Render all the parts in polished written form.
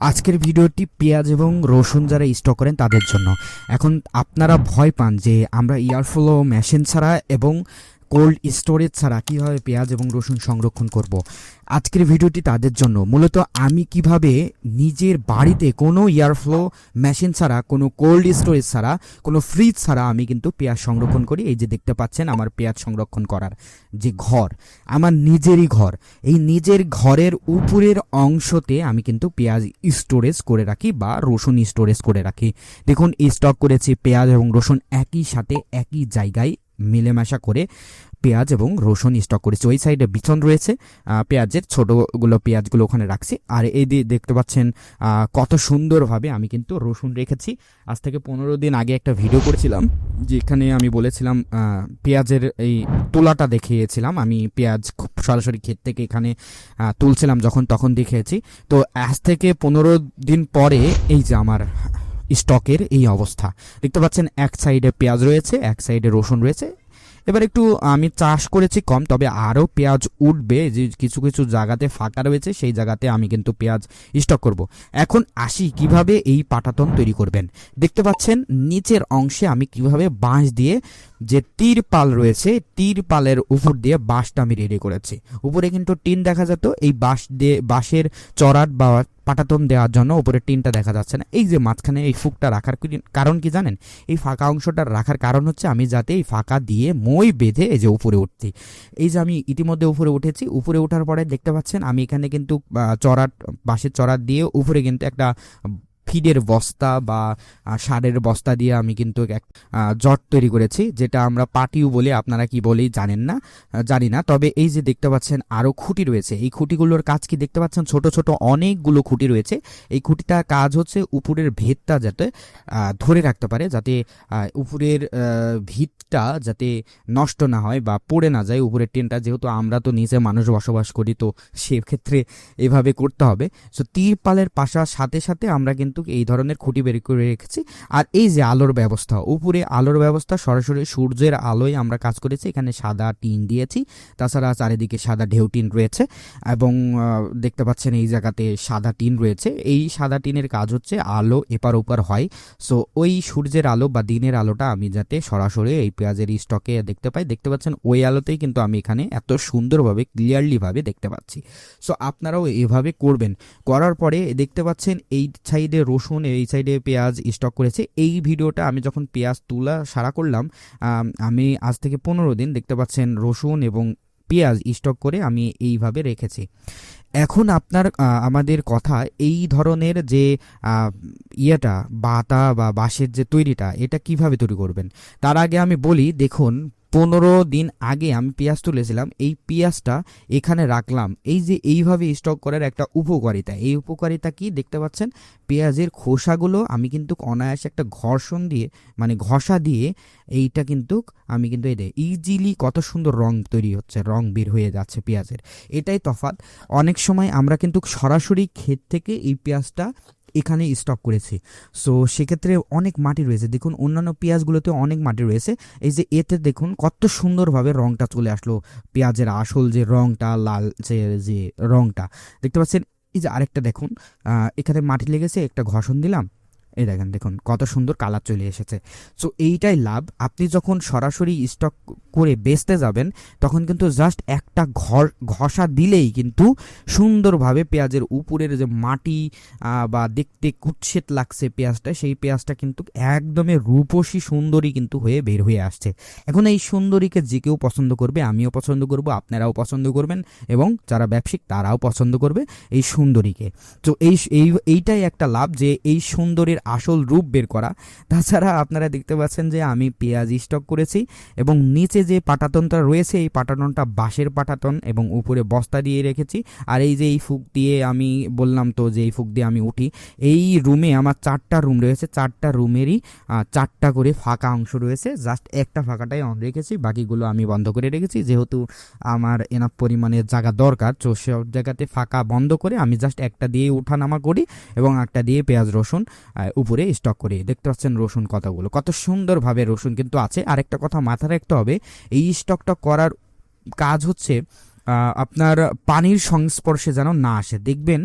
আজকের ভিডিওটি পেঁয়াজ এবং রসুন যারা স্টক করেন তাদের জন্য। এখন আপনারা ভয় পান যে আমরা এয়ারফ্লো মেশিন ছাড়া এবং কোল্ড স্টোরেজ ছাড়া কীভাবে পেঁয়াজ এবং রসুন সংরক্ষণ করব। আজকের ভিডিওটি তাদের জন্য। মূলত আমি কিভাবে নিজের বাড়িতে কোনো এয়ারফ্লো মেশিন ছাড়া, কোনো কোল্ড স্টোরেজ ছাড়া, কোনো ফ্রিজ ছাড়া আমি কিন্তু পেঁয়াজ সংরক্ষণ করি। এই যে দেখতে পাচ্ছেন আমার পেঁয়াজ সংরক্ষণ করার যে ঘর, আমার নিজেরই ঘর, এই নিজের ঘরের উপরের অংশতে আমি কিন্তু পেঁয়াজ স্টোরেজ করে রাখি বা রসুন স্টোরেজ করে রাখি। দেখুন স্টক করেছি পেঁয়াজ এবং রসুন একই সাথে একই জায়গায় মিলেমিশা করে পেঁয়াজ এবং রসুন স্টক করেছি। ওই সাইডে বিছন রয়েছে পেঁয়াজের, ছোটোগুলো পেঁয়াজগুলো ওখানে রাখছি। আর এই দিয়ে দেখতে পাচ্ছেন কত সুন্দরভাবে আমি কিন্তু রসুন রেখেছি। আজ থেকে 15 দিন আগে একটা ভিডিও করেছিলাম যেখানে আমি বলেছিলাম পেঁয়াজের এই তোলাটা দেখিয়েছিলাম। আমি পেঁয়াজ সরাসরি ক্ষেত থেকে এখানে তুলছিলাম তখন দেখিয়েছি। তো আজ থেকে 15 দিন পরে এই যে আমার স্টকের এই অবস্থা দেখতে পাচ্ছেন। এক সাইডে পেঁয়াজ রয়েছে, এক সাইডে রসুন রয়েছে। এবার একটু আমি চাষ করেছি কম, তবে আরও পেঁয়াজ উঠবে। যে কিছু কিছু জায়গাতে ফাঁকা রয়েছে সেই জায়গাতে আমি কিন্তু পেঁয়াজ স্টক করব। এখন আসি কিভাবে এই পাটাতন তৈরি করবেন। দেখতে পাচ্ছেন নিচের অংশে আমি কিভাবে বাঁশ দিয়ে যে তিরপাল রয়েছে, তিরপালের উপর দিয়ে বাঁশটা আমি রেডি করেছি। উপরে কিন্তু টিন দেখা যেত, এই বাঁশের চড়াট বা পাটাতন দেওয়ার জন্য উপরে টিনটা দেখা যাচ্ছে না। এই যে মাঝখানে এই ফুকটা রাখার কারণ কি জানেন? এই ফাঁকা অংশটা রাখার কারণ হচ্ছে আমি যাতে এই ফাঁকা দিয়ে মই বেঁধে এই যে উপরে উঠছি। এই যে আমি ইতিমধ্যে উপরে উঠেছি। উপরে ওঠার পরে দেখতে পাচ্ছেন আমি এখানে কিন্তু বাঁশের চড়াট দিয়ে উপরে কিন্তু একটা ফিডের বস্তা বা সারের বস্তা দিয়ে আমি কিন্তু এক জট তৈরি করেছি, যেটা আমরা পাটিও বলি, আপনারা কি বলেই জানি না। তবে এই যে দেখতে পাচ্ছেন আরও খুঁটি রয়েছে। এই খুঁটিগুলোর কাজ কি দেখতে পাচ্ছেন? ছোট ছোট অনেকগুলো খুঁটি রয়েছে। এই খুঁটিটার কাজ হচ্ছে উপরের ভিতটা যাতে ধরে রাখতে পারে, যাতে উপরের ভিতটা যাতে নষ্ট না হয় বা পড়ে না যায় উপরের টিনটা। যেহেতু আমরা তো নিচে মানুষ বসবাস করি, তো সেক্ষেত্রে এভাবে করতে হবে। সো তিরপালের পাশার সাথে সাথে আমরা কিন্তু এই ধরনের খুঁটি বের করে রেখেছি। আর এই যে আলোর ব্যবস্থা, উপরে আলোর ব্যবস্থা সরাসরি সূর্যের আলোয় আমরা কাজ করেছি। এখানে সাদা টিন দিয়েছি, তাছাড়া চারিদিকে সাদা ঢেউ টিন রয়েছে এবং দেখতে পাচ্ছেন এই জায়গাতে সাদা টিন রয়েছে। এই সাদা টিনের কাজ হচ্ছে আলো এপার ওপার হয়। সো ওই সূর্যের আলো বা দিনের আলোটা আমি যাতে সরাসরি এই পেঁয়াজের স্টকে দেখতে পাই। দেখতে পাচ্ছেন ওই আলোতেই কিন্তু আমি এখানে এত সুন্দরভাবে ক্লিয়ারলিভাবে দেখতে পাচ্ছি। সো আপনারাও এভাবে করবেন। করার পরে দেখতে পাচ্ছেন এই সাইডে রসুন, এই সাইডে পেঁয়াজ স্টক করেছে। এই ভিডিওটা আমি যখন পেঁয়াজ তুলা সারা করলাম, আমি আজ থেকে 15 দিন দেখতে পাচ্ছেন রসুন এবং পেঁয়াজ স্টক করে আমি এইভাবে রেখেছি। এখন আমাদের কথা, এই ধরনের যে ইয়েটা বাতা বা বাঁশের যে তৈরিটা, এটা কিভাবে তৈরি করবেন তার আগে আমি বলি। দেখুন 15 দিন আগে আমি পেঁয়াজ তুলেছিলাম, এই পেঁয়াজটা এখানে রাখলাম। এই যে এইভাবে স্টক করার একটা উপকারিতা, এই উপকারিতা কি দেখতে পাচ্ছেন? পেঁয়াজের খোসাগুলো আমি কিন্তু অনায়াসে একটা ঘষা দিয়ে এইটা কিন্তু আমি কিন্তু ইজিলি কত সুন্দর রং তৈরি হচ্ছে, রং বের হয়ে যাচ্ছে পেঁয়াজের। এটাই তফাৎ। অনেক সময় আমরা কিন্তু সরাসরি ক্ষেত থেকে এই পেঁয়াজটা এখানে স্টক করেছি। সো সেক্ষেত্রে অনেক মাটি রয়েছে। দেখুন অন্যান্য পেঁয়াজগুলোতে অনেক মাটি রয়েছে। এই যে এতে দেখুন কত সুন্দরভাবে রংটা চলে আসলো, পেঁয়াজের আসল যে রংটা, লাল যে রংটা দেখতে পাচ্ছেন। এই যে আরেকটা দেখুন, এখানে মাটি লেগেছে, একটা ঘষণ দিলাম, এই দেখুন কত সুন্দর কালার চলে এসেছে। সো এইটাই লাভ। আপনি যখন সরাসরি স্টক করে বেচতে যাবেন তখন কিন্তু জাস্ট একটা ঘষা দিলেই কিন্তু সুন্দরভাবে পেঁয়াজের উপরের যে মাটি বা দেখতে কুৎসিত লাগছে পেঁয়াজটা, সেই পেঁয়াজটা কিন্তু একদমই রূপসী সুন্দরী কিন্তু হয়ে বের হয়ে আসছে। এখন এই সুন্দরীকে যে কেউ পছন্দ করবে, আমিও পছন্দ করব, আপনারাও পছন্দ করবেন এবং যারা ব্যবসায়িক তারাও পছন্দ করবে এই সুন্দরীকে। তো এইটাই একটা লাভ, যে এই সুন্দরীর আসল রূপ বের করা। তাছাড়া আপনারা দেখতে পাচ্ছেন যে আমি পেঁয়াজ স্টক করেছি এবং নিচে যে পাটাতনটা রয়েছে এই পাটাতনটা বাঁশের পাটাতন এবং উপরে বস্তা দিয়ে রেখেছি। আর এই যে এই ফুক দিয়ে আমি বললাম তো যে এই ফুক দিয়ে আমি উঠি। এই রুমে আমার 4টা রুম রয়েছে, 4টা রুমেরই 4টা করে ফাঁকা অংশ রয়েছে। জাস্ট একটা ফাঁকাটাই অন রেখেছি, বাকিগুলো আমি বন্ধ করে রেখেছি। যেহেতু আমার এনাফ পরিমাণের জায়গা দরকার, তো সব জায়গাতে ফাঁকা বন্ধ করে আমি জাস্ট একটা দিয়ে উঠানামা করি এবং একটা দিয়ে পেঁয়াজ রসুন উপরে স্টক করি। দেখতে পাচ্ছেন রসুন কত সুন্দরভাবে রসুন কিন্তু আছে। আরেকটা কথা মাথায় রাখতে হবে, এই স্টকটা করার কাজ হচ্ছে আপনার পানির সংস্পর্শে যেন না আসে। দেখবেন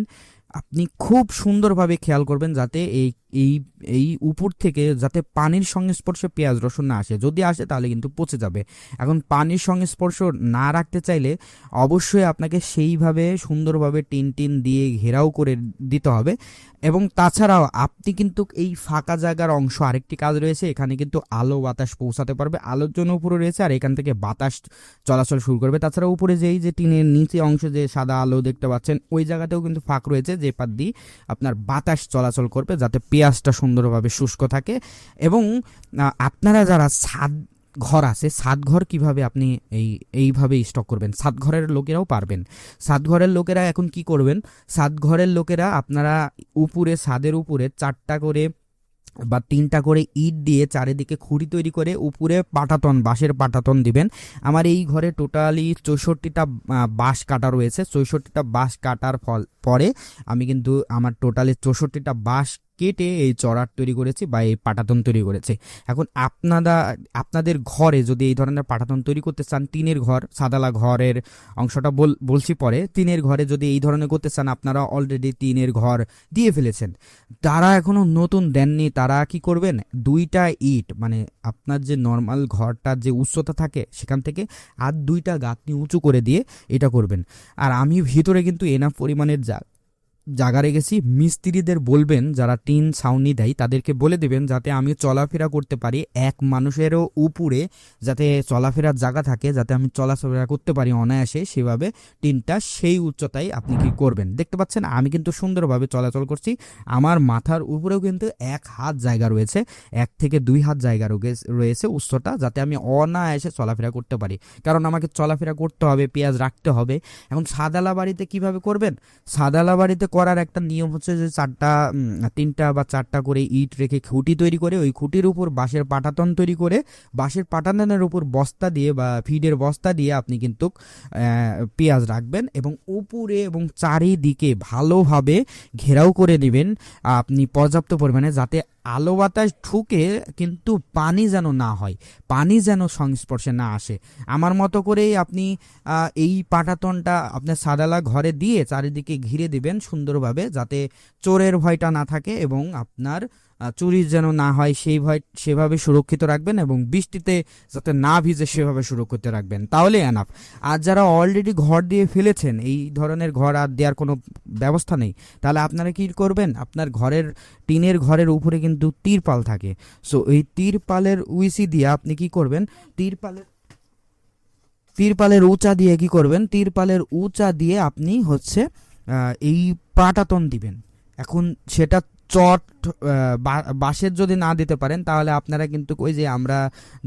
আপনি খুব সুন্দরভাবে খেয়াল করবেন যাতে এই এই এই উপর থেকে যাতে পানির সংস্পর্শে পেঁয়াজ রসুন না আসে, যদি আসে তাহলে কিন্তু পচে যাবে। এখন পানির সংস্পর্শ না রাখতে চাইলে অবশ্যই আপনাকে সেইভাবে সুন্দরভাবে টিন টিন দিয়ে ঘেরাও করে দিতে হবে। এবং তাছাড়াও আপনি কিন্তু এই ফাঁকা জায়গার অংশ আরেকটি কাজ রয়েছে, এখানে কিন্তু আলো বাতাস পৌঁছাতে পারবে, আলোর জন্য উপরে রয়েছে, আর এখান থেকে বাতাস চলাচল শুরু করবে। তাছাড়া উপরে যে টিনের নিচে অংশ যে সাদা আলো দেখতে পাচ্ছেন ওই জায়গাতেও কিন্তু ফাঁক রয়েছে, যে পাত দিয়ে আপনার বাতাস চলাচল করবে যাতে পেঁয়াজটা সুন্দরভাবে শুষ্ক থাকে। এবং আপনারা যারা ছাদ ঘর আছে, ছাদ ঘর কিভাবে আপনি এইভাবে স্টক করবেন, ছাদ ঘরের লোকেরাও পারবেন। ছাদ ঘরের লোকেরা এখন কি করবেন, ছাদ ঘরের লোকেরা আপনারা উপরে ছাদের উপরে 4টা করে বা 3টা করে ইট দিয়ে চারিদিকে খুঁড়ি তৈরি করে উপরে পাটাতন, বাঁশের পাটাতন দিবেন। আমার এই ঘরে টোটালি 64টা বাঁশ কাটা রয়েছে। 64টা বাঁশ কাটার পরে আমি কিন্তু আমার টোটালি 64টা বাঁশ কেটে এই চড়ার তৈরি করেছি বা এই পাটাতন তৈরি করেছি। এখন আপনাদের ঘরে যদি এই ধরনের পাটাতন তৈরি করতে চান, টিনের ঘর, সাদালা ঘরের অংশটা বলছি পরে, টিনের ঘরে যদি এই ধরনের করতে চান, আপনারা অলরেডি টিনের ঘর দিয়ে ফেলেছেন, তারা এখনো নতুন দেননি, তারা কি করবেন, 2টা ইট মানে আপনার যে নর্মাল ঘরটার যে উচ্চতা থাকে সেখান থেকে আর 2টা গাঁথনি উঁচু করে দিয়ে এটা করবেন। আর আমি ভিতরে কিন্তু এনাফ পরিমাণের জায়গা রেখেছি। মিস্ত্রিদের বলবেন যারা টিন ছাউনি দেয় তাদেরকে বলে দেবেন যাতে আমি চলাফেরা করতে পারি, এক মানুষেরও উপরে যাতে চলাফেরার জায়গা থাকে, যাতে আমি চলাফেরা করতে পারি অনায়াসে, সেভাবে টিনটা সেই উচ্চতায় আপনি কি করবেন। দেখতে পাচ্ছেন আমি কিন্তু সুন্দরভাবে চলাচল করছি, আমার মাথার উপরেও কিন্তু 1 হাত জায়গা রয়েছে, 1 থেকে 2 হাত জায়গা রয়েছে উচ্চতা, যাতে আমি অনায়াসে চলাফেরা করতে পারি, কারণ আমাকে চলাফেরা করতে হবে, পেঁয়াজ রাখতে হবে। এখন সাদালা বাড়িতে কিভাবে করবেন, সাদালা বাড়িতে করার একটা নিয়ম হচ্ছে যে 3টা বা 4টা করে ইট রেখে খুঁটি তৈরি করে ওই খুঁটির উপর বাঁশের পাটাতন তৈরি করে বাঁশের পাটাতনের উপর বস্তা দিয়ে বা ফিডের বস্তা দিয়ে আপনি কিন্তু পেঁয়াজ রাখবেন এবং উপরে এবং চারিদিকে ভালোভাবে ঘেরাও করে দিবেন আপনি পর্যাপ্ত পরিমাণে, যাতে আলো বাতাস ঢুকে কিন্তু পানি যেন না হয়, পানি যেন সংস্পর্শে না আসে। আমার মতো করেই আপনি এই পাটাতনটা আপনার সাদালা ঘরে দিয়ে চারিদিকে ঘিরে দিবেন সুন্দরভাবে, যাতে চোরের ভয়টা না থাকে এবং আপনার চুরি যেন না হয় সেভাবে সুরক্ষিত রাখবেন, এবং বৃষ্টিতে যাতে না ভিজে সেভাবে সুরক্ষিত রাখবেন, তাহলে এনাফ। আর যারা অলরেডি ঘর দিয়ে ফেলেছেন, এই ধরনের ঘর আর দেওয়ার কোনো ব্যবস্থা নেই, তাহলে আপনারা কি করবেন, আপনার টিনের ঘরের উপরে কিন্তু তিরপাল থাকে, সো এই তিরপালের উইসি দিয়ে আপনি কি করবেন, তিরপালের উঁচা দিয়ে কি করবেন, তিরপালের উঁচা দিয়ে আপনি হচ্ছে এই পাটাতন দিবেন। এখন সেটা চট বাঁশের যদি না দিতে পারেন তাহলে আপনারা কিন্তু ওই যে আমরা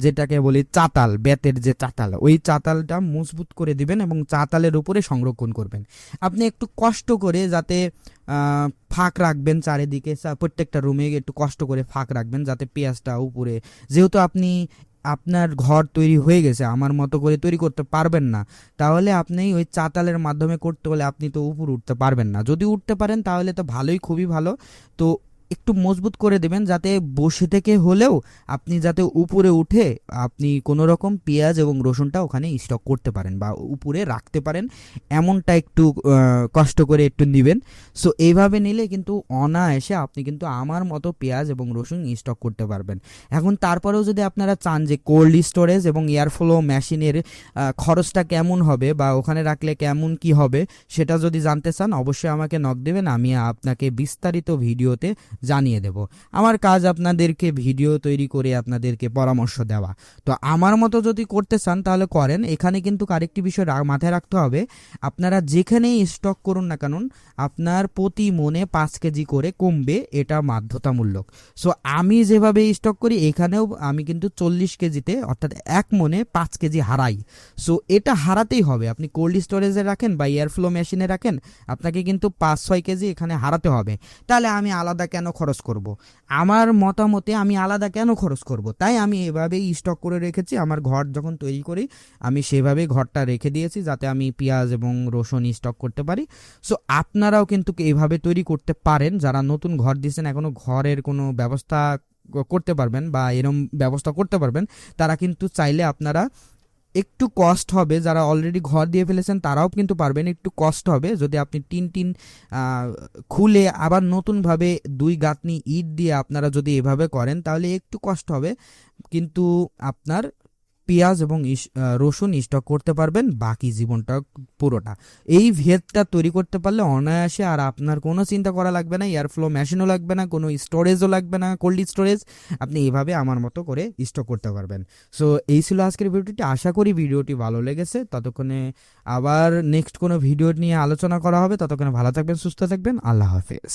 যেটাকে বলি চাতাল, বেতের যে চাতাল, ওই চাতালটা মজবুত করে দিবেন এবং চাতালের উপরে সংরক্ষণ করবেন। আপনি একটু কষ্ট করে যাতে ফাঁক রাখবেন চারিদিকে, প্রত্যেকটা রুমে একটু কষ্ট করে ফাঁক রাখবেন যাতে পেঁয়াজটা উপরে, যেহেতু আপনার ঘর তৈরি হয়ে গেছে, আমার মতো করে তৈরি করতে পারবেন না, তাহলে আপনি ওই চাতালের মাধ্যমে করতে হলে আপনি তো উপর উঠতে পারবেন না। যদি উঠতে পারেন তাহলে তো ভালোই, খুবই ভালো। তো একটু মজবুত করে দেবেন যাতে বসে থেকে হলেও আপনি যাতে উপরে উঠে আপনি কোনো রকম পেঁয়াজ এবং রসুনটা ওখানে স্টক করতে পারেন বা উপরে রাখতে পারেন, এমনটা একটু কষ্ট করে একটু নেবেন। সো এইভাবে নিলে কিন্তু অনায়াসে আপনি কিন্তু আমার মতো পেঁয়াজ এবং রসুন স্টক করতে পারবেন। এখন তারপরেও যদি আপনারা চান যে কোল্ড স্টোরেজ এবং এয়ারফ্লো মেশিনের খরচটা কেমন হবে বা ওখানে রাখলে কেমন কি হবে সেটা যদি জানতে চান, অবশ্যই আমাকে নক দেবেন, আমি আপনাকে বিস্তারিত ভিডিওতে জানিয়ে দেব। আমার কাজ আপনাদেরকে ভিডিও তৈরি করে আপনাদেরকে পরামর্শ দেওয়া। তো আমার মতো যদি করতে চান তাহলে করেন। এখানে কিন্তু আরেকটি বিষয় মাথায় রাখতে হবে, আপনারা যেখানেই স্টক করুন না কেন আপনার প্রতি মনে 5 কেজি করে কমবে, এটা বাধ্যতামূলক। সো আমি যেভাবে স্টক করি এখানেও আমি কিন্তু 40 কেজিতে অর্থাৎ 1 মনে 5 কেজি হারাই। সো এটা হারাতেই হবে, আপনি কোল্ড স্টোরেজে রাখেন বা এয়ারফ্লো মেশিনে রাখেন, আপনাকে কিন্তু 5-6 কেজি এখানে হারাতে হবে। তাহলে আমি আলাদা কেন খরচ করব, আমার মতামতে আমি আলাদা কেন খরচ করব, তাই আমি এভাবেই স্টক করে রেখেছি। আমার ঘর যখন তৈরি করি আমি সেভাবেই ঘরটা রেখে দিয়েছি যাতে আমি পেঁয়াজ এবং রসুন স্টক করতে পারি। সো আপনারাও কিন্তু এইভাবে তৈরি করতে পারেন, যারা নতুন ঘর দিয়েছেন এখনো ঘরের কোনো ব্যবস্থা করতে পারবেন বা এরম ব্যবস্থা করতে পারবেন, তারা কিন্তু চাইলে আপনারা একটু কষ্ট হবে, যারা অলরেডি ঘর দিয়ে ফেলেছেন তারাও কিন্তু পারবেন, একটু কষ্ট হবে যদি আপনি টিন টিন খুলে আবার নতুনভাবে 2 গাঁথনি ইট দিয়ে আপনারা যদি এভাবে করেন তাহলে একটু কষ্ট হবে, কিন্তু আপনার পেঁয়াজ এবং রসুন স্টক করতে পারবেন বাকি জীবনটা পুরোটা। এই ভেদটা তৈরি করতে পারলে অনায়াসে আর আপনার কোনো চিন্তা করা লাগবে না, এয়ারফ্লো মেশিনও লাগবে না, কোনো স্টোরেজও লাগবে না, কোল্ড স্টোরেজ। আপনি এইভাবে আমার মতো করে স্টক করতে পারবেন। সো এই ছিল আজকের ভিডিওটি, আশা করি ভিডিওটি ভালো লেগেছে। ততক্ষণে আবার নেক্সট কোনো ভিডিও নিয়ে আলোচনা করা হবে, ততক্ষণে ভালো থাকবেন, সুস্থ থাকবেন, আল্লাহ হাফেজ।